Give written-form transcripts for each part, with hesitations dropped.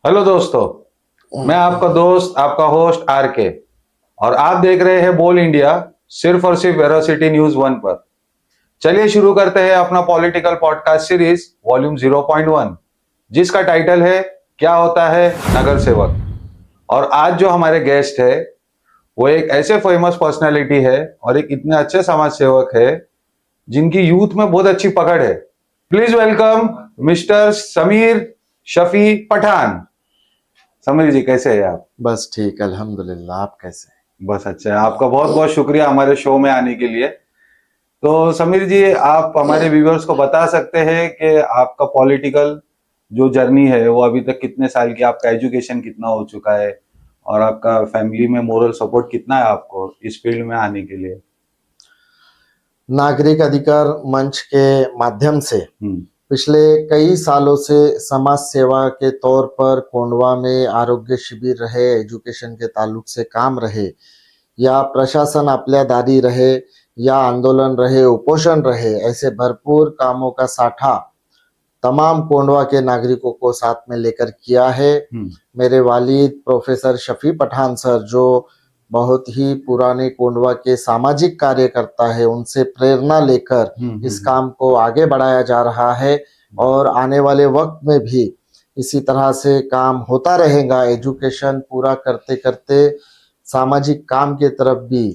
Hello दोस्तों, मैं आपका दोस्त आपका होस्ट आर के और आप देख रहे हैं बोल इंडिया सिर्फ और सिर्फ वेरोसिटी न्यूज वन पर। चलिए शुरू करते हैं अपना पॉलिटिकल पॉडकास्ट सीरीज वॉल्यूम 0.1 जिसका टाइटल है क्या होता है नगर सेवक। और आज जो हमारे गेस्ट है वो एक ऐसे फेमस पर्सनालिटी है और एक इतने अच्छे समाज सेवक है जिनकी यूथ में बहुत अच्छी पकड़ है। Please welcome mister Sameer Shafi Pathan. Sameer ji कैसे हैं आप? बस ठीक, अल्हम्दुलिल्लाह। आप कैसे हैं? बस अच्छा है। आपका बहुत बहुत शुक्रिया हमारे शो में आने के लिए। तो समीर जी, आप हमारे व्यूअर्स को बता सकते हैं कि आपका पॉलिटिकल जो जर्नी है वो अभी तक कितने साल की, आपका एजुकेशन कितना हो चुका है और आपका फैमिली में मोरल सपोर्ट कितना है आपको इस फील्ड में आने के लिए? नागरिक अधिकार मंच के माध्यम से हम्म। पिछले कई सालों से समाज सेवा के तौर पर कोंडवा में आरोग्य शिविर रहे, एजुकेशन के ताल्लुक से काम रहे, या प्रशासन आपल्या दारी रहे, या आंदोलन रहे, उपोषण रहे, ऐसे भरपूर कामों का साठा तमाम कोंडवा के नागरिकों को साथ में लेकर किया है। मेरे वालिद प्रोफेसर शफी पठान सर, जो बहुत ही पुराने कोंडवा के सामाजिक कार्यकर्ता है, उनसे प्रेरणा लेकर इस काम को आगे बढ़ाया जा रहा है और आने वाले वक्त में भी इसी तरह से काम होता रहेगा। एजुकेशन पूरा करते करते सामाजिक काम की तरफ भी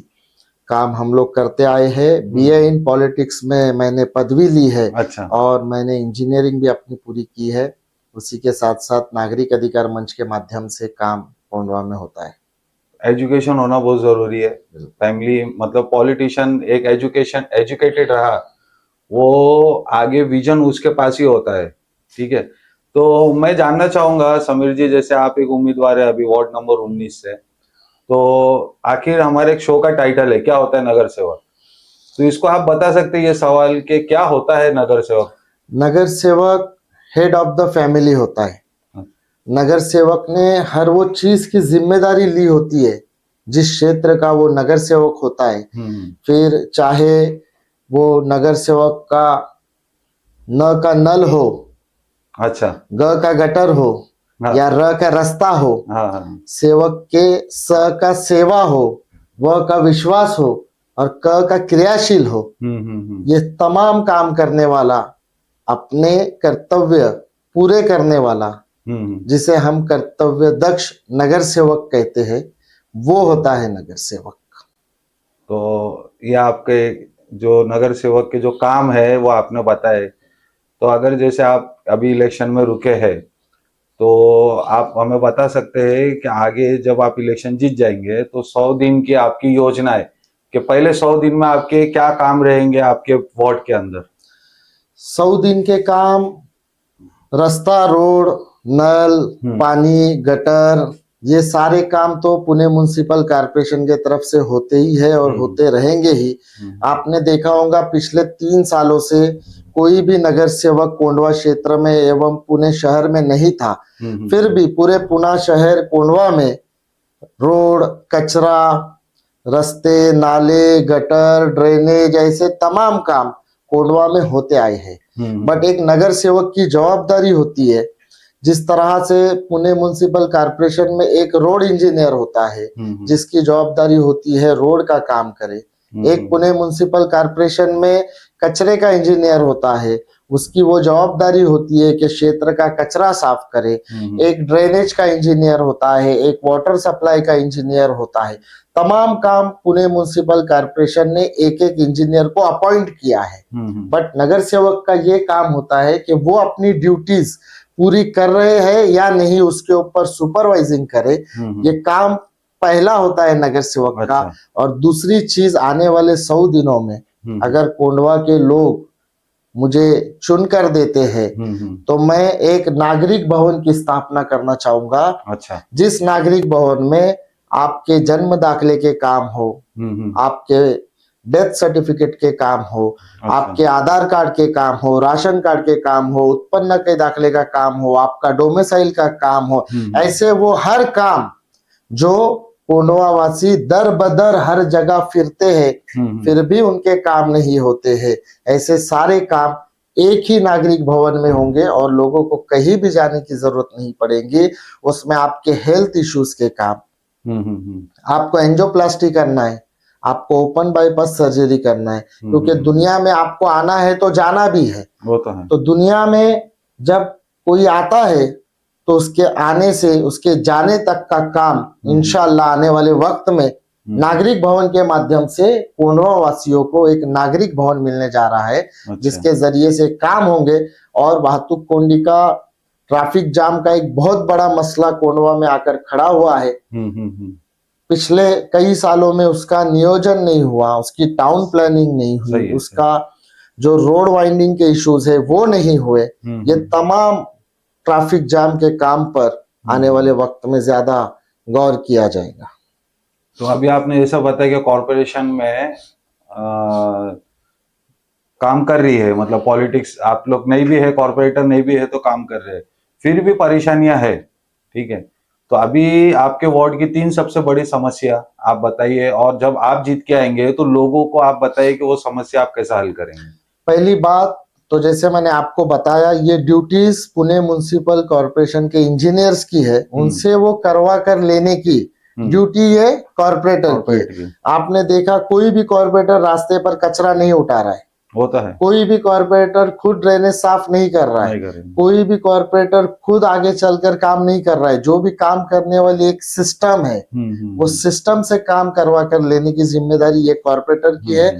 काम हम लोग करते आए हैं। बीए इन पॉलिटिक्स में मैंने पदवी ली है। अच्छा। और मैंने इंजीनियरिंग भी अपनी पूरी की है। उसी के साथ साथ नागरिक अधिकार मंच के माध्यम से काम कोंडवा में होता है। एजुकेशन होना बहुत जरूरी है। फैमिली मतलब पॉलिटिशियन एक एजुकेटेड रहा, वो आगे विजन उसके पास ही होता है। ठीक है, तो मैं जानना चाहूंगा समीर जी, जैसे आप एक उम्मीदवार है अभी वार्ड नंबर 19 से, तो आखिर हमारे एक शो का टाइटल है क्या होता है नगर सेवक, तो इसको आप बता सकते हैं ये सवाल कि क्या होता है नगर सेवक? नगर सेवक हेड ऑफ द फैमिली होता है। नगर सेवक ने हर वो चीज की जिम्मेदारी ली होती है जिस क्षेत्र का वो नगर सेवक होता है। फिर चाहे वो नगर सेवक का न का नल हो, अच्छा, ग का गटर हो, हाँ, या र का रास्ता हो, हाँ हाँ, सेवक के स का सेवा हो, व का विश्वास हो, और क का क्रियाशील हो। ये तमाम काम करने वाला, अपने कर्तव्य पूरे करने वाला, जिसे हम कर्तव्य दक्ष नगर सेवक कहते हैं, वो होता है नगर सेवक। तो ये आपके जो नगर सेवक के जो काम है वो आपने बताए। तो अगर जैसे आप अभी इलेक्शन में रुके हैं तो आप हमें बता सकते हैं कि आगे जब आप इलेक्शन जीत जाएंगे तो 100 दिन की आपकी योजना है कि पहले 100 दिन में आपके क्या काम रहेंगे आपके वार्ड के अंदर? 100 दिन के काम: रास्ता, रोड, नल, पानी, गटर, ये सारे काम तो पुणे म्युनिसिपल कॉर्पोरेशन के तरफ से होते ही है और होते रहेंगे ही। आपने देखा होगा पिछले 3 सालों से कोई भी नगर सेवक कोंडवा क्षेत्र में एवं पुणे शहर में नहीं था। फिर भी पूरे पुणे शहर कोंडवा में रोड, कचरा, रास्ते, नाले, गटर, ड्रेनेज, ऐसे तमाम काम कोंडवा में होते आए हैं। बट एक नगर सेवक की जवाबदारी होती है, जिस तरह से पुणे म्युनिसिपल कॉर्पोरेशन में एक रोड इंजीनियर होता है जिसकी जवाबदारी होती है रोड का काम करे। एक पुणे म्युनिसिपल कॉर्पोरेशन में कचरे का इंजीनियर होता है, उसकी वो जवाबदारी होती है कि क्षेत्र का कचरा साफ करे। एक ड्रेनेज का इंजीनियर होता है, एक वाटर सप्लाई का इंजीनियर होता है। तमाम काम पुणे म्युनिसिपल कॉर्पोरेशन ने एक एक इंजीनियर को अपॉइंट किया है। बट नगर सेवक का ये काम होता है कि वो अपनी ड्यूटीज पूरी कर रहे हैं या नहीं, उसके ऊपर सुपरवाइजिंग करे। ये काम पहला होता है नगर सेवक का। और दूसरी चीज, आने वाले 100 दिनों में अगर कोंडवा के लोग मुझे चुनकर देते हैं तो मैं एक नागरिक भवन की स्थापना करना चाहूंगा। अच्छा। जिस नागरिक भवन में आपके जन्म दाखिले के काम हो, आपके डेथ सर्टिफिकेट के काम हो, आपके आधार कार्ड के काम हो, राशन कार्ड के काम हो, उत्पन्न के दाखिले का काम हो, आपका डोमिसाइल का काम हो, ऐसे वो हर काम जो कोंडवा वासी दर बदर हर जगह फिरते हैं फिर भी उनके काम नहीं होते हैं, ऐसे सारे काम एक ही नागरिक भवन में होंगे और लोगों को कहीं भी जाने की जरूरत नहीं पड़ेगी। उसमें आपके हेल्थ इश्यूज के काम, आपको एंजियोप्लास्टी करना है, आपको ओपन बाईपास सर्जरी करना है, क्योंकि दुनिया में आपको आना है तो जाना भी है। वो तो है। तो दुनिया में जब कोई आता है तो उसके आने से उसके जाने तक का काम इंशाअल्लाह आने वाले वक्त में नागरिक भवन के माध्यम से कोंडवा वासियों को एक नागरिक भवन मिलने जा रहा है, जिसके जरिए से काम होंगे। और वाहतुक कोंडिका ट्रैफिक जाम का एक बहुत बड़ा मसला कोंडवा में आकर खड़ा हुआ है। पिछले कई सालों में उसका नियोजन नहीं हुआ, उसकी टाउन प्लानिंग नहीं हुई, उसका जो रोड वाइंडिंग के इश्यूज है वो नहीं हुए। ये तमाम ट्रैफिक जाम के काम पर आने वाले वक्त में ज्यादा गौर किया जाएगा। तो अभी आपने ऐसा बताया कि कॉरपोरेशन में काम कर रही है, मतलब पॉलिटिक्स आप लोग नहीं भी है, कॉरपोरेटर नहीं भी है तो काम कर रहे हैं, फिर भी परेशानियां है, ठीक है। तो अभी आपके वार्ड की 3 सबसे बड़ी समस्या आप बताइए, और जब आप जीत के आएंगे तो लोगों को आप बताइए कि वो समस्या आप कैसे हल करेंगे। पहली बात तो जैसे मैंने आपको बताया, ये ड्यूटीज पुणे म्युनिसिपल कॉरपोरेशन के इंजीनियर्स की है, उनसे वो करवा कर लेने की ड्यूटी ये कॉरपोरेटर की। आपने देखा कोई भी कॉरपोरेटर रास्ते पर कचरा नहीं उठा रहा है, होता है। कोई भी कॉरपोरेटर खुद ड्रेनेज साफ नहीं कर रहा है, कोई भी कॉरपोरेटर खुद आगे चलकर काम नहीं कर रहा है। जो भी काम करने वाली एक सिस्टम है, वो सिस्टम से काम करवा कर लेने की जिम्मेदारी ये कॉरपोरेटर की है।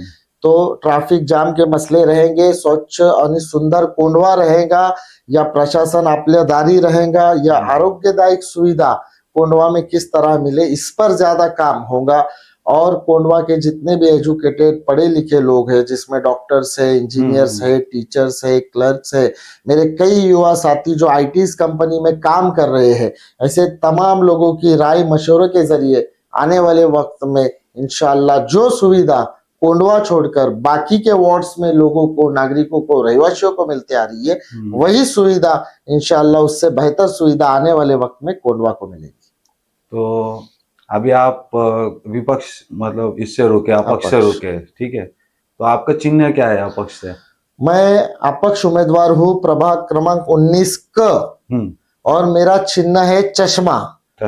तो ट्रैफिक जाम के मसले रहेंगे, स्वच्छ और सुंदर कोंडवा रहेगा, या प्रशासन आपल्या दारी रहेगा, या आरोग्यदायक सुविधा कोंडवा में किस तरह मिले, इस पर ज्यादा काम होगा। और कोंडवा के जितने भी एजुकेटेड पढ़े लिखे लोग हैं, जिसमें डॉक्टर्स है, इंजीनियर्स है, टीचर्स है, क्लर्क्स है, मेरे कई युवा साथी जो आईटीज कंपनी में काम कर रहे हैं, ऐसे तमाम लोगों की राय मशवरे के जरिए आने वाले वक्त में इंशाअल्लाह जो सुविधा कोंडवा छोड़कर बाकी के वार्ड्स में लोगों को, नागरिकों को, रहवासियों को मिलते आ रही है, वही सुविधा इंशाअल्लाह उससे बेहतर सुविधा आने वाले वक्त में कोंडवा को मिलेगी। तो अभी आप विपक्ष मतलब इससे रोके, अपक्ष से रोके, ठीक है। तो आपका चिन्ह क्या है अपक्ष से? मैं अपक्ष उम्मीदवार हूँ प्रभाग क्रमांक 19 क, और मेरा चिन्ह है चश्मा।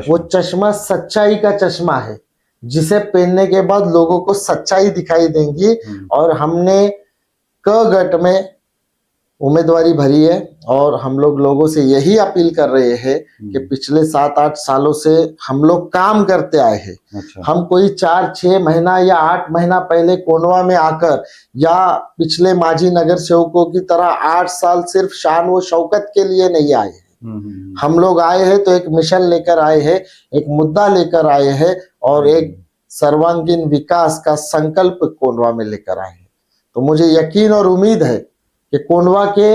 वो चश्मा सच्चाई का चश्मा है, जिसे पहनने के बाद लोगों को सच्चाई दिखाई देंगी। और हमने क गट में उम्मीदवारी भरी है, और हम लोग लोगों से यही अपील कर रहे हैं कि पिछले 7-8 सालों से हम लोग काम करते आए हैं। अच्छा। हम कोई 4-6 महीना या 8 महीना पहले कोंडवा में आकर, या पिछले माजी नगर सेवकों की तरह 8 साल सिर्फ शान व शौकत के लिए नहीं आए हैं। हम लोग आए हैं तो एक मिशन लेकर आए हैं, एक मुद्दा लेकर आए हैं, और एक सर्वांगीण विकास का संकल्प कोंडवा में लेकर आए हैं। तो मुझे यकीन और उम्मीद है कि कोंडवा के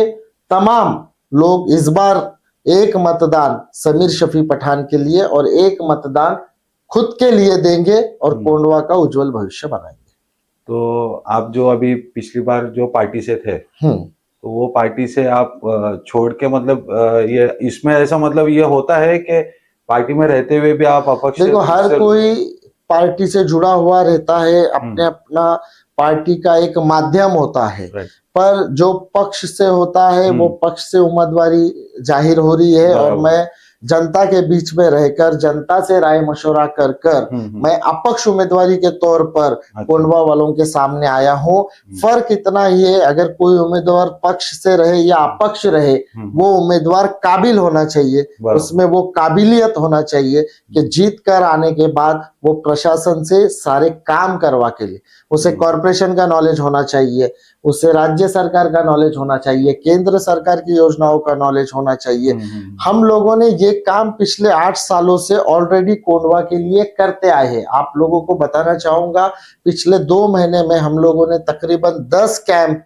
तमाम लोग इस बार एक मतदान समीर शफी पठान के लिए और एक मतदान खुद के लिए देंगे, और कोंडवा का उज्जवल भविष्य बनाएंगे। तो आप जो अभी पिछली बार जो पार्टी से थे, तो वो पार्टी से आप छोड़ के, मतलब ये इसमें ऐसा मतलब ये होता है कि पार्टी में रहते हुए भी आप अपक्ष? देखो, हर कोई पार्टी से जुड़ा हुआ रहता है, अपने अपना पार्टी का एक माध्यम होता है, पर जो पक्ष से होता है वो पक्ष से उम्मीदवारी जाहिर हो रही है। और मैं जनता के बीच में रहकर, जनता से राय मशवरा कर कर मैं अपक्ष उम्मीदवारी के तौर पर कोंडवा वालों के सामने आया हूँ। फर्क इतना ही है, अगर कोई उम्मीदवार पक्ष से रहे या अपक्ष रहे, वो उम्मीदवार काबिल होना चाहिए, उसमें वो काबिलियत होना चाहिए कि जीत कर आने के बाद वो प्रशासन से सारे काम करवा के लिए, उसे कॉरपोरेशन का नॉलेज होना चाहिए, उसे राज्य सरकार का नॉलेज होना चाहिए, केंद्र सरकार की योजनाओं का नॉलेज होना चाहिए। हम लोगों ने ये काम पिछले 8 सालों से ऑलरेडी कोंडवा के लिए करते आए हैं। आप लोगों को बताना चाहूंगा, पिछले 2 महीने में हम लोगों ने तकरीबन 10 कैंप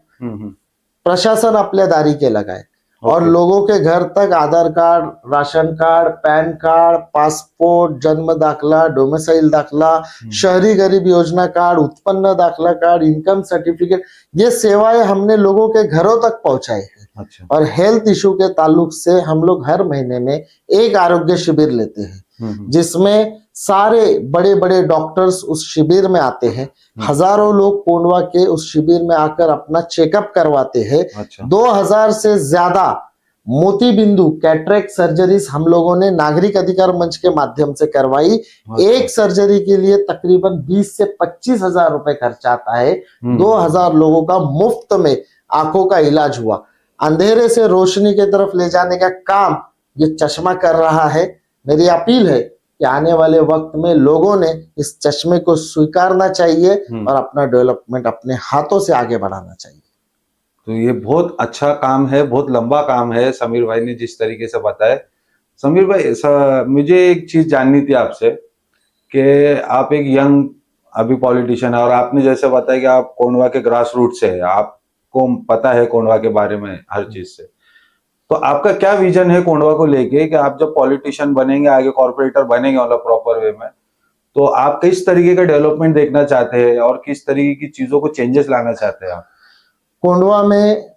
प्रशासन अपने दारी के लगाए, और लोगों के घर तक Aadhaar card, ration card, PAN card, passport, जन्म दाखला, डोमिसाइल दाखला, शहरी गरीब योजना कार्ड, उत्पन्न दाखला कार्ड, इनकम सर्टिफिकेट, ये सेवाएं हमने लोगों के घरों तक पहुंचाई है। अच्छा। और हेल्थ इशू के ताल्लुक से हम लोग हर महीने में एक आरोग्य शिविर लेते हैं, जिसमें सारे बड़े बड़े डॉक्टर्स उस शिविर में आते हैं। हजारों लोग कोंडवा के उस शिविर में आकर अपना चेकअप करवाते हैं। अच्छा 2000 से ज्यादा मोती बिंदु कैटरेक्ट सर्जरीज हम लोगों ने नागरिक अधिकार मंच के माध्यम से करवाई। एक सर्जरी के लिए तकरीबन 20 से 25 हजार रुपए खर्च आता है। 2000 लोगों का मुफ्त में आंखों का इलाज हुआ। अंधेरे से रोशनी की तरफ ले जाने का काम ये चश्मा कर रहा है। मेरी अपील है कि आने वाले वक्त में लोगों ने इस चश्मे को स्वीकारना चाहिए और अपना डेवलपमेंट अपने हाथों से आगे बढ़ाना चाहिए। तो ये बहुत अच्छा काम है, बहुत लंबा काम है समीर भाई ने जिस तरीके से बताया। समीर भाई मुझे एक चीज जाननी थी आपसे कि आप एक यंग अभी पॉलिटिशियन है और आपने जैसे बताया कि आप कोंडवा के ग्रास रूट से है, आपको पता है कोंडवा के बारे में हर चीज से, तो आपका क्या विजन है कोंडवा को लेके कि आप जब पॉलिटिशियन बनेंगे, आगे कॉर्पोरेटर बनेंगे मतलब प्रॉपर वे में, तो आप किस तरीके का डेवलपमेंट देखना चाहते हैं और किस तरीके की चीजों को चेंजेस लाना चाहते हैं आप? कोंडवा में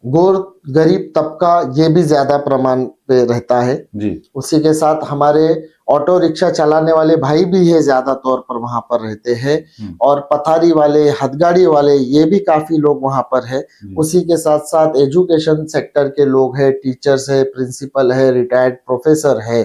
गोर गरीब तबका ये भी ज्यादा प्रमाण पे रहता है जी। उसी के साथ हमारे ऑटो रिक्शा चलाने वाले भाई भी ये ज्यादा तौर पर वहां पर रहते हैं और पथारी वाले, हथगाड़ी वाले, ये भी काफी लोग वहां पर है। उसी के साथ साथ एजुकेशन सेक्टर के लोग हैं, टीचर्स है, प्रिंसिपल है, रिटायर्ड प्रोफेसर है,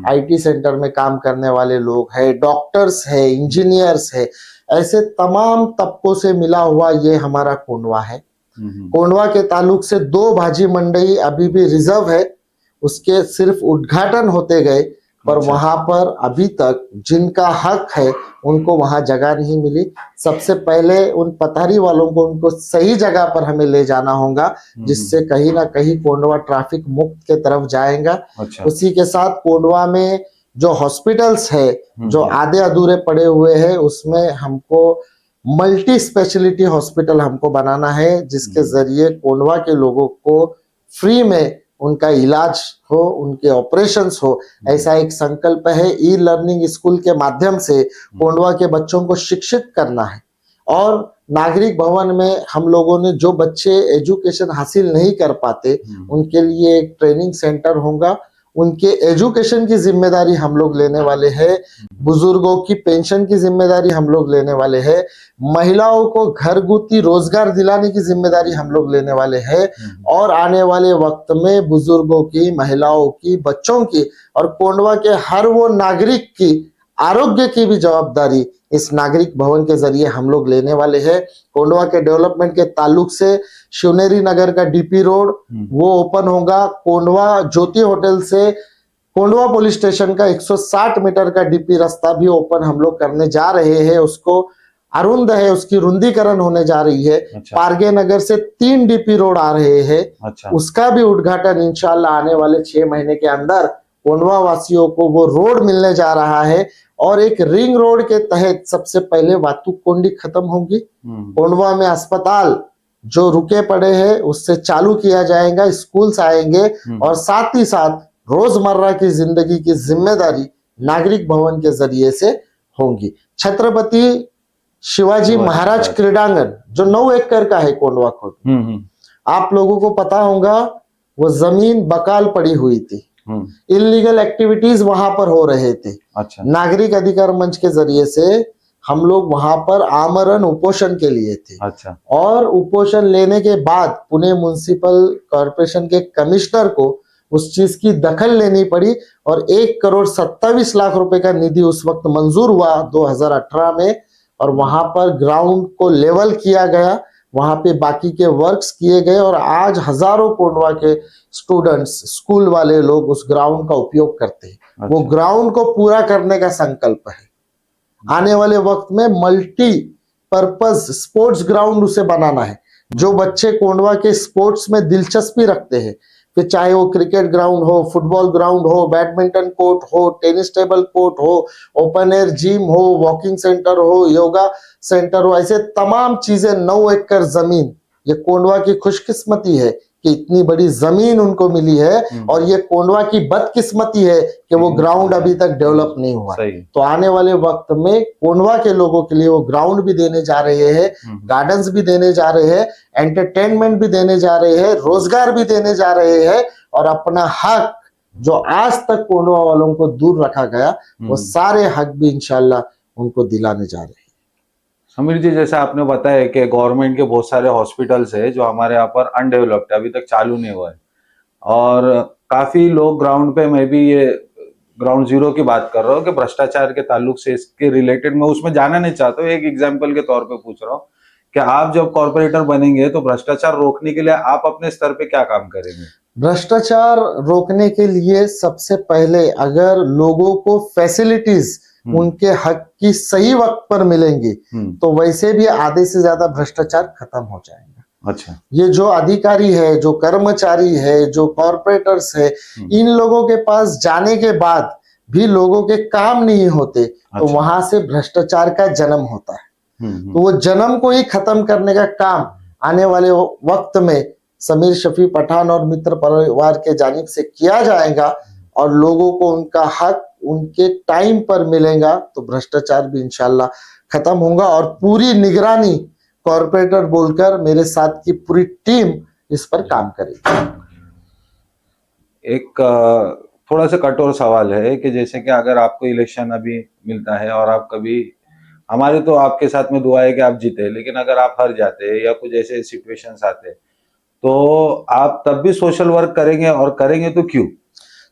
आईटी सेंटर में काम करने वाले लोग है, डॉक्टर्स है, इंजीनियर्स है। ऐसे तमाम तबकों से मिला हुआ ये हमारा कोंडवा है। कोंडवा के ताल्लुक से 2 भाजी मंडी अभी भी रिजर्व है, उसके सिर्फ उद्घाटन होते गए पर वहां पर अभी तक जिनका हक है उनको वहां जगह नहीं मिली। सबसे पहले उन पथारी वालों को उनको सही जगह पर हमें ले जाना होगा जिससे कहीं ना कहीं कोंडवा ट्रैफिक मुक्त के तरफ जाएगा। अच्छा। उसी के साथ कोंडवा में जो हॉस्पिटल्स है जो आधे अधूरे पड़े हुए हैं उसमें हमको मल्टी स्पेशलिटी हॉस्पिटल हमको बनाना है जिसके जरिए कोंडवा के लोगों को फ्री में उनका इलाज हो, उनके ऑपरेशंस हो। ऐसा एक संकल्प है। ई लर्निंग स्कूल के माध्यम से कोंडवा के बच्चों को शिक्षित करना है और नागरिक भवन में हम लोगों ने जो बच्चे एजुकेशन हासिल नहीं कर पाते उनके लिए एक ट्रेनिंग सेंटर होगा। उनके एजुकेशन की जिम्मेदारी हम लोग लेने वाले हैं। बुजुर्गों की पेंशन की जिम्मेदारी हम लोग लेने वाले हैं। महिलाओं को घरगुती रोजगार दिलाने की जिम्मेदारी हम लोग लेने वाले हैं और आने वाले वक्त में बुजुर्गों की, महिलाओं की, बच्चों की और कोंडवा के हर वो नागरिक की आरोग्य की भी जवाबदारी इस नागरिक भवन के जरिए हम लोग लेने वाले हैं। कोंडवा के डेवलपमेंट के ताल्लुक से शिवनेरी नगर का डीपी रोड वो ओपन होगा। कोंडवा ज्योति होटल से कोंडवा पुलिस स्टेशन का 160 मीटर का डीपी रास्ता भी ओपन हम लोग करने जा रहे हैं। उसको अरुंद है, उसकी रुंदीकरण होने जा रही है। अच्छा। पारगे नगर से 3 डीपी रोड आ रहे हैं। अच्छा। उसका भी उद्घाटन इंशाल्लाह आने वाले 6 महीने के अंदर कोंडवा वासियों को वो रोड मिलने जा रहा है और एक रिंग रोड के तहत सबसे पहले वातुकोंडी खत्म होगी। कोंडवा में अस्पताल जो रुके पड़े हैं उससे चालू किया जाएगा, स्कूल्स आएंगे और साथ ही साथ रोजमर्रा की जिंदगी की जिम्मेदारी नागरिक भवन के जरिए से होंगी। छत्रपति शिवाजी महाराज क्रीडांगन जो 9 एकड़ का है कोंडवा को, आप लोगों को पता होगा वो जमीन बकाल पड़ी हुई थी, इलीगल एक्टिविटीज वहां पर हो रहे थे। अच्छा। नागरिक अधिकार मंच के जरिए से हम लोग वहां पर आमरण उपोषण के लिए थे। अच्छा। और उपोषण लेने के बाद पुणे म्युनिसिपल कॉर्पोरेशन के कमिश्नर को उस चीज की दखल लेनी पड़ी और 1,27,00,000 रुपए का निधि उस वक्त मंजूर हुआ 2018 में और वहां पर ग्राउंड को लेवल किया गया, वहां पे बाकी के वर्क्स किए गए और आज हजारों कोंडवा के स्टूडेंट्स, स्कूल वाले लोग उस ग्राउंड का उपयोग करते हैं। अच्छा। वो ग्राउंड को पूरा करने का संकल्प है। आने वाले वक्त में मल्टी पर्पस स्पोर्ट्स ग्राउंड उसे बनाना है। जो बच्चे कोंडवा के स्पोर्ट्स में दिलचस्पी रखते हैं, फिर चाहे वो क्रिकेट ग्राउंड हो, फुटबॉल ग्राउंड हो, बैडमिंटन कोर्ट हो, टेनिस टेबल कोर्ट हो, ओपन एयर जिम हो, वॉकिंग सेंटर हो, योगा सेंटर हो, ऐसे तमाम चीजें 9 एकड़ जमीन, ये कोंडवा की खुशकिस्मती है कि इतनी बड़ी जमीन उनको मिली है और ये कोंडवा की बदकिस्मती है कि वो ग्राउंड अभी तक डेवलप नहीं हुआ। तो आने वाले वक्त में कोंडवा के लोगों के लिए वो ग्राउंड भी देने जा रहे हैं, गार्डन्स भी देने जा रहे हैं, एंटरटेनमेंट भी देने जा रहे हैं, रोजगार भी देने जा रहे हैं और अपना हक जो आज तक कोंडवा वालों को दूर रखा गया, वो सारे हक भी इंशाल्लाह उनको दिलाने जा रहे हैं। समीर जी, जैसा आपने बताया कि गवर्नमेंट के बहुत सारे हॉस्पिटल्स है जो हमारे यहाँ पर अनडेवलप्ड है, अभी तक चालू नहीं हुआ है, और काफी लोग ग्राउंड पे, मैं भी ये ग्राउंड जीरो की बात कर रहा हूँ कि भ्रष्टाचार के ताल्लुक से इसके रिलेटेड मैं उसमें जाना नहीं चाहता हूँ, एक एग्जाम्पल के तौर पे पूछ रहा हूँ कि आप जब कॉर्पोरेटर बनेंगे तो भ्रष्टाचार रोकने के लिए आप अपने स्तर पे क्या काम करेंगे? भ्रष्टाचार रोकने के लिए सबसे पहले अगर लोगों को फैसिलिटीज उनके हक की सही वक्त पर मिलेंगी तो वैसे भी आधे से ज्यादा भ्रष्टाचार खत्म हो जाएगा। अच्छा, ये जो अधिकारी है, जो कर्मचारी है, जो कॉर्पोरेटर्स है, इन लोगों के पास जाने के बाद भी लोगों के काम नहीं होते, तो वहां से भ्रष्टाचार का जन्म होता है। तो वो जन्म को ही खत्म करने का काम आने वाले वक्त में समीर शफी पठान और मित्र परिवार के जानिब से किया जाएगा, और लोगों को उनका हक उनके टाइम पर मिलेगा, तो भ्रष्टाचार भी इंशाल्लाह खत्म होगा। और पूरी निगरानी कॉर्पोरेटर बोलकर मेरे साथ की पूरी टीम इस पर काम करेगी। एक थोड़ा सा कठोर सवाल है कि जैसे कि अगर आपको इलेक्शन अभी मिलता है और आप कभी, हमारे तो आपके साथ में दुआ है कि आप जीते, लेकिन अगर आप हार जाते या कुछ ऐसे सिचुएशंस आते तो आप तब भी सोशल वर्क करेंगे, और करेंगे तो क्यों?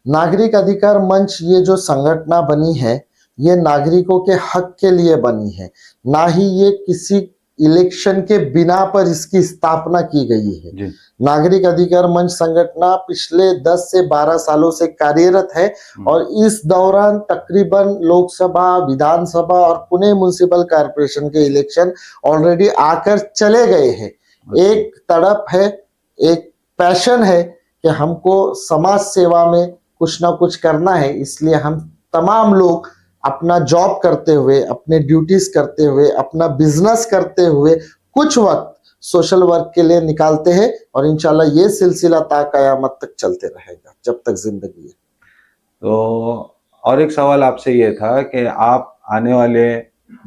नागरिक अधिकार मंच ये जो संगठन बनी है, ये नागरिकों के हक के लिए बनी है, ना ही ये किसी इलेक्शन के बिना पर इसकी स्थापना की गई है। जी। नागरिक अधिकार मंच संगठन पिछले 10 से 12 सालों से कार्यरत है, और इस दौरान तकरीबन लोकसभा, विधानसभा और पुणे म्युनिसिपल कॉर्पोरेशन के इलेक्शन ऑलरेडी आकर चले गए हैं। एक तड़प है, एक पैशन है कि हमको समाज सेवा में कुछ ना कुछ करना है, इसलिए हम तमाम लोग अपना जॉब करते हुए, अपने ड्यूटीज करते हुए, अपना बिजनेस करते हुए कुछ वक्त सोशल वर्क के लिए निकालते हैं, और इंशाल्लाह ये सिलसिला ता कयामत तक चलते रहेगा जब तक जिंदगी है। तो और एक सवाल आपसे ये था कि आप आने वाले,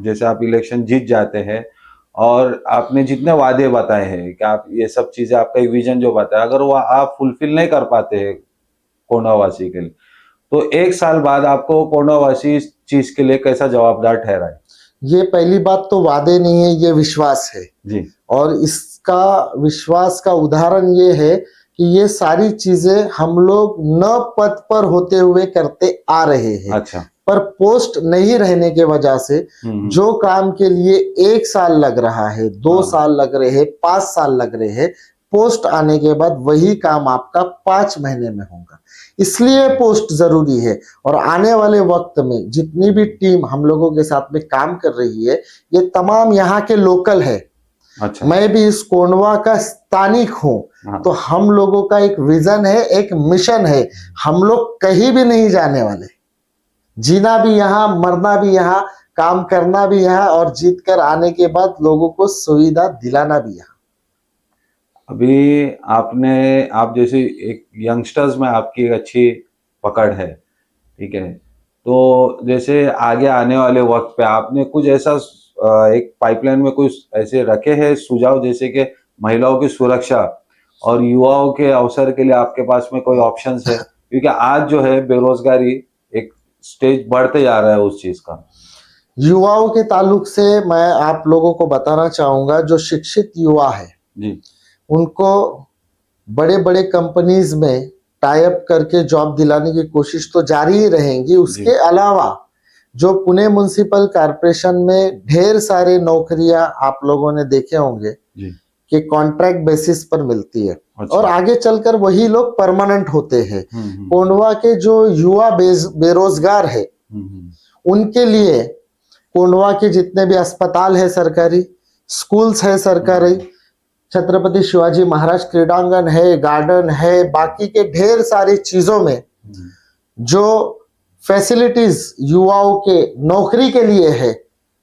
जैसे आप इलेक्शन जीत जाते हैं और आपने जितने वादे बताए हैं कि आप ये सब चीजें, आपका एक विजन जो बताया, अगर वो आप फुलफिल नहीं कर पाते हैं कोंडावासी के लिए, तो 1 साल बाद आपको कोंडावासी इस चीज के लिए कैसा जवाबदार ठहराए? ये पहली बात तो वादे नहीं है, ये विश्वास है जी। और इसका विश्वास का उदाहरण ये है कि ये सारी चीजें हम लोग न पद पर होते हुए करते आ रहे हैं। अच्छा। पर पोस्ट नहीं रहने के वजह से जो काम के लिए 1 साल लग रहा है, 2 साल लग रहे हैं, 5 साल लग रहे हैं, पोस्ट आने के बाद वही काम आपका 5 महीने में होगा। इसलिए पोस्ट जरूरी है। और आने वाले वक्त में जितनी भी टीम हम लोगों के साथ में काम कर रही है, ये तमाम यहाँ के लोकल है। अच्छा। मैं भी इस कोंडवा का स्थानिक हूँ, तो हम लोगों का एक विजन है, एक मिशन है। हम लोग कहीं भी नहीं जाने वाले, जीना भी यहाँ, मरना भी यहाँ, काम करना भी यहाँ, और जीत कर आने के बाद लोगों को सुविधा दिलाना भी यहाँ। अभी आप जैसे एक यंगस्टर्स में आपकी एक अच्छी पकड़ है, ठीक है, तो जैसे आगे आने वाले वक्त पे आपने कुछ ऐसा एक पाइपलाइन में कुछ ऐसे रखे हैं सुझाव, जैसे कि महिलाओं की सुरक्षा और युवाओं के अवसर के लिए आपके पास में कोई ऑप्शंस है? क्योंकि आज जो है बेरोजगारी एक स्टेज बढ़ते जा रहा है उस चीज का। युवाओं के ताल्लुक से मैं आप लोगों को बताना चाहूंगा, जो शिक्षित युवा है जी, उनको बड़े बड़े कंपनीज में टाई अप करके जॉब दिलाने की कोशिश तो जारी ही रहेंगी। उसके अलावा जो पुणे म्युनिसिपल कॉर्पोरेशन में ढेर सारे नौकरियां आप लोगों ने देखे होंगे कि कॉन्ट्रैक्ट बेसिस पर मिलती है। अच्छा। और आगे चलकर वही लोग परमानेंट होते हैं। कोंडवा के जो युवा बेरोजगार है उनके लिए कोंडवा के जितने भी अस्पताल है सरकारी, स्कूल्स है सरकारी, छत्रपति शिवाजी महाराज क्रीडांगन है, गार्डन है, बाकी के ढेर सारी चीजों में जो फैसिलिटीज युवाओं के नौकरी के लिए है,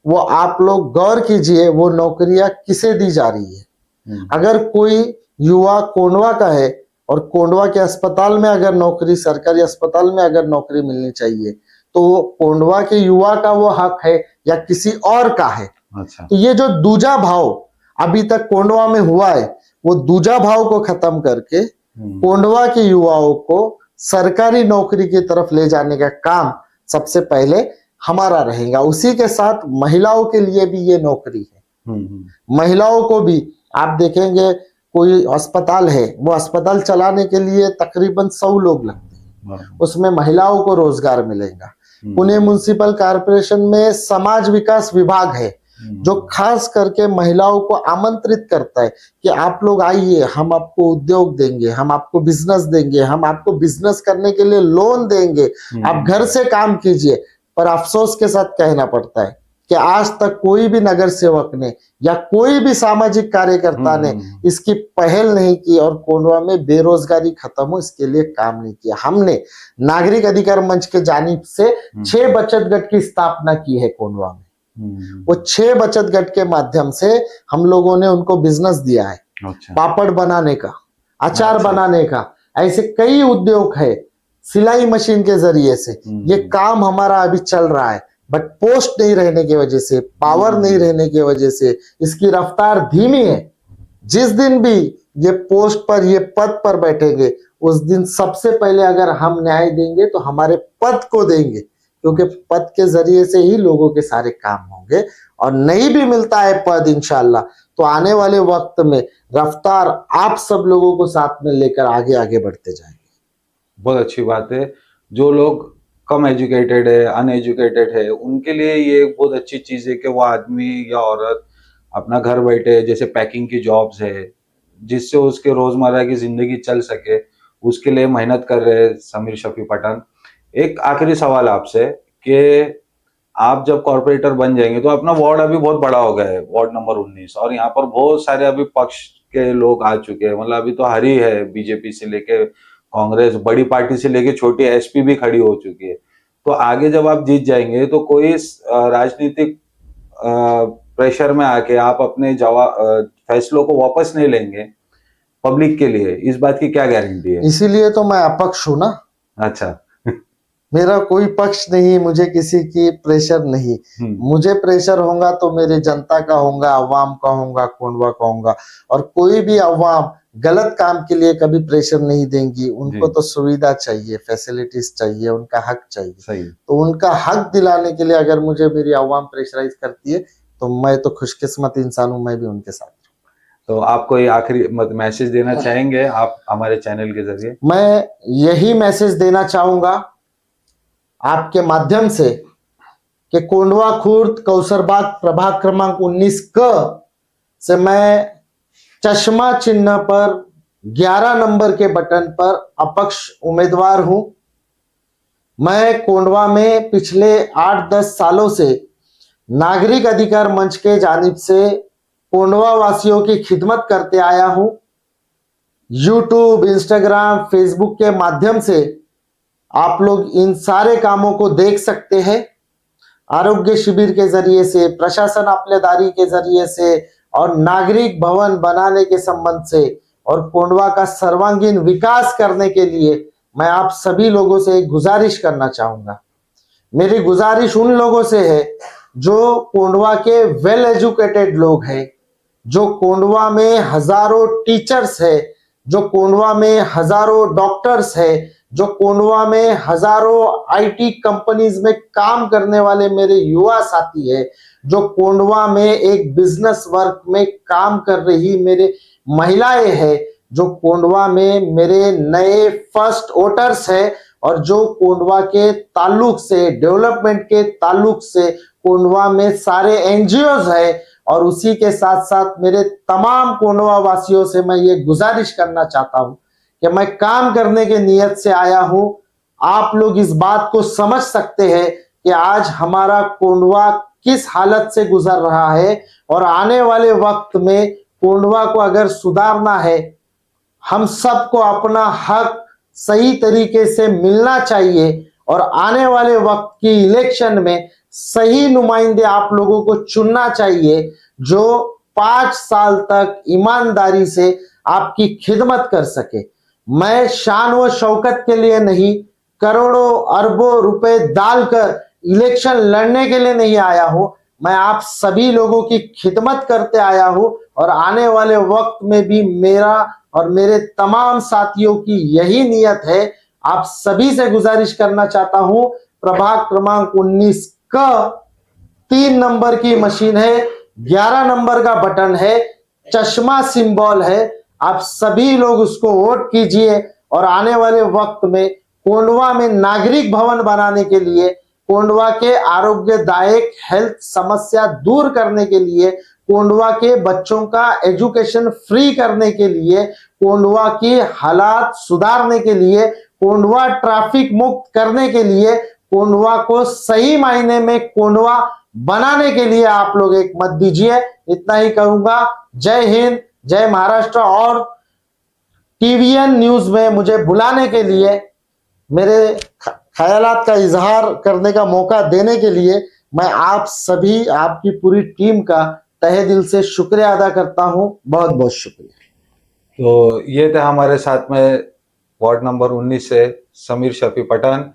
वो आप लोग गौर कीजिए वो नौकरियां किसे दी जा रही है। अगर कोई युवा कोंडवा का है और कोंडवा के अस्पताल में अगर नौकरी, सरकारी अस्पताल में अगर नौकरी मिलनी चाहिए, तो कोंडवा के युवा का वो हक है या किसी और का है। अच्छा। तो ये जो दूजा भाव अभी तक कोंडवा में हुआ है, वो दूजा भाव को खत्म करके कोंडवा के युवाओं को सरकारी नौकरी की तरफ ले जाने का काम सबसे पहले हमारा रहेगा। उसी के साथ महिलाओं के लिए भी ये नौकरी है। महिलाओं को भी आप देखेंगे, कोई अस्पताल है, वो अस्पताल चलाने के लिए तकरीबन 100 लोग लगते हैं, उसमें महिलाओं को रोजगार मिलेगा। पुणे म्युनिसिपल कॉर्पोरेशन में समाज विकास विभाग है जो खास करके महिलाओं को आमंत्रित करता है कि आप लोग आइए, हम आपको उद्योग देंगे, हम आपको बिजनेस देंगे, हम आपको बिजनेस करने के लिए लोन देंगे, आप घर से काम कीजिए। पर अफसोस के साथ कहना पड़ता है कि आज तक कोई भी नगर सेवक ने या कोई भी सामाजिक कार्यकर्ता ने इसकी पहल नहीं की और कोंडवा में बेरोजगारी खत्म हो इसके लिए काम नहीं किया। हमने नागरिक अधिकार मंच के जानिब से 6 बचत गट की स्थापना की है कोंडवा में। वो 6 बचत गट के माध्यम से हम लोगों ने उनको बिजनेस दिया है। अच्छा। पापड़ बनाने का, अचार बनाने का, ऐसे कई उद्योग है। सिलाई मशीन के जरिए से ये काम हमारा अभी चल रहा है, बट पोस्ट नहीं रहने की वजह से, पावर नहीं रहने की वजह से इसकी रफ्तार धीमी है। जिस दिन भी ये पोस्ट पर, ये पद पर बैठेंगे, उस दिन सबसे पहले अगर हम न्याय देंगे तो हमारे पद को देंगे, क्योंकि पद के जरिए से ही लोगों के सारे काम होंगे। और नहीं भी मिलता है पद इंशाल्लाह, तो आने वाले वक्त में रफ्तार आप सब लोगों को साथ में लेकर आगे आगे बढ़ते जाएंगे। बहुत अच्छी बात है। जो लोग कम एजुकेटेड है, अनएजुकेटेड है, उनके लिए ये एक बहुत अच्छी चीज है कि वो आदमी या औरत अपना घर बैठे, जैसे पैकिंग की जॉब्स है, जिससे उसके रोजमर्रा की जिंदगी चल सके, उसके लिए मेहनत कर रहे हैं समीर शफी पठान। एक आखिरी सवाल आपसे कि आप जब कॉर्पोरेटर बन जाएंगे तो अपना वार्ड अभी बहुत बड़ा हो गया है, वार्ड नंबर 19, और यहाँ पर बहुत सारे अभी पक्ष के लोग आ चुके हैं। मतलब अभी तो हर ही है, बीजेपी से लेके कांग्रेस, बड़ी पार्टी से लेके छोटी एसपी भी खड़ी हो चुकी है। तो आगे जब आप जीत जाएंगे तो कोई राजनीतिक प्रेशर में आके आप अपने फैसलों को वापस नहीं लेंगे पब्लिक के लिए, इस बात की क्या गारंटी है? इसीलिए तो मैं अपक्ष हूं ना। अच्छा। मेरा कोई पक्ष नहीं, मुझे किसी की प्रेशर नहीं। मुझे प्रेशर होगा तो मेरे जनता का होगा, अवाम का होगा, कोंडवा का होगा। और कोई भी अवाम गलत काम के लिए कभी प्रेशर नहीं देंगी। उनको तो सुविधा चाहिए, फैसिलिटीज चाहिए, उनका हक चाहिए। सही। तो उनका हक दिलाने के लिए अगर मुझे मेरी अवाम प्रेशराइज करती है तो मैं तो खुशकिस्मत इंसान हूं, मैं भी उनके साथ। तो आप कोई आखिरी मैसेज देना चाहेंगे आप हमारे चैनल के जरिए? मैं यही मैसेज देना चाहूंगा आपके माध्यम से कि कोंडवा खुर्द कौसरबाग प्रभाग क्रमांक 19 क से मैं चश्मा चिन्ह पर 11 नंबर के बटन पर अपक्ष उम्मीदवार हूं। मैं कोंडवा में पिछले 8-10 सालों से नागरिक अधिकार मंच के जानिब से कोंडवा वासियों की खिदमत करते आया हूं। यूट्यूब, इंस्टाग्राम, फेसबुक के माध्यम से आप लोग इन सारे कामों को देख सकते हैं। आरोग्य शिविर के जरिए से, प्रशासन आपलेदारी के जरिए से और नागरिक भवन बनाने के संबंध से और कोंडवा का सर्वांगीण विकास करने के लिए मैं आप सभी लोगों से एक गुजारिश करना चाहूंगा। मेरी गुजारिश उन लोगों से है जो कोंडवा के वेल एजुकेटेड लोग हैं, जो कोंडवा में हजारों टीचर्स है, जो कोंडवा में हजारों डॉक्टर्स है, जो कोंडवा में हजारों आईटी कंपनीज में काम करने वाले मेरे युवा साथी है, जो कोंडवा में एक बिजनेस वर्क में काम कर रही मेरे महिलाएं हैं, जो कोंडवा में मेरे नए फर्स्ट वोटर्स है और जो कोंडवा के ताल्लुक से, डेवलपमेंट के ताल्लुक से कोंडवा में सारे एनजीओज है। और उसी के साथ साथ मेरे तमाम कोंडवा वासियों से मैं ये गुजारिश करना चाहता हूं कि मैं काम करने के नियत से आया हूं। आप लोग इस बात को समझ सकते हैं कि आज हमारा कोंडवा किस हालत से गुजर रहा है और आने वाले वक्त में कोंडवा को अगर सुधारना है, हम सबको अपना हक सही तरीके से मिलना चाहिए और आने वाले वक्त की इलेक्शन में सही नुमाइंदे आप लोगों को चुनना चाहिए जो 5 साल तक ईमानदारी से आपकी खिदमत कर सके। मैं शान व शौकत के लिए नहीं, करोड़ों अरबों रुपए डालकर इलेक्शन लड़ने के लिए नहीं आया हूं। मैं आप सभी लोगों की खिदमत करते आया हूं और आने वाले वक्त में भी मेरा और मेरे तमाम साथियों की यही नियत है। आप सभी से गुजारिश करना चाहता हूं, प्रभाग क्रमांक 19 का 3 नंबर की मशीन है, 11 नंबर का बटन है, चश्मा सिंबल है, आप सभी लोग उसको वोट कीजिए और आने वाले वक्त में कोंडवा में नागरिक भवन बनाने के लिए, कोंडवा के आरोग्यदायक हेल्थ समस्या दूर करने के लिए, कोंडवा के बच्चों का एजुकेशन फ्री करने के लिए, कोंडवा की हालात सुधारने के लिए, कोंडवा ट्रैफिक मुक्त करने के लिए, कोंडवा को सही मायने में कोंडवा बनाने के लिए आप लोग एक मत दीजिए। इतना ही कहूंगा। जय हिंद, जय महाराष्ट्र। और टीवीएन न्यूज में मुझे बुलाने के लिए, मेरे ख्यालात का इजहार करने का मौका देने के लिए मैं आप सभी, आपकी पूरी टीम का तहे दिल से शुक्रिया अदा करता हूं। बहुत बहुत शुक्रिया। तो ये थे हमारे साथ में वार्ड नंबर 19 से समीर शफी पठान।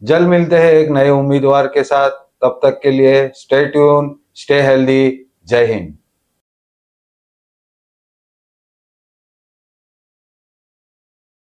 जल्द मिलते हैं एक नए उम्मीदवार के साथ। तब तक के लिए स्टे ट्यून, स्टे हेल्दी। जय हिंद।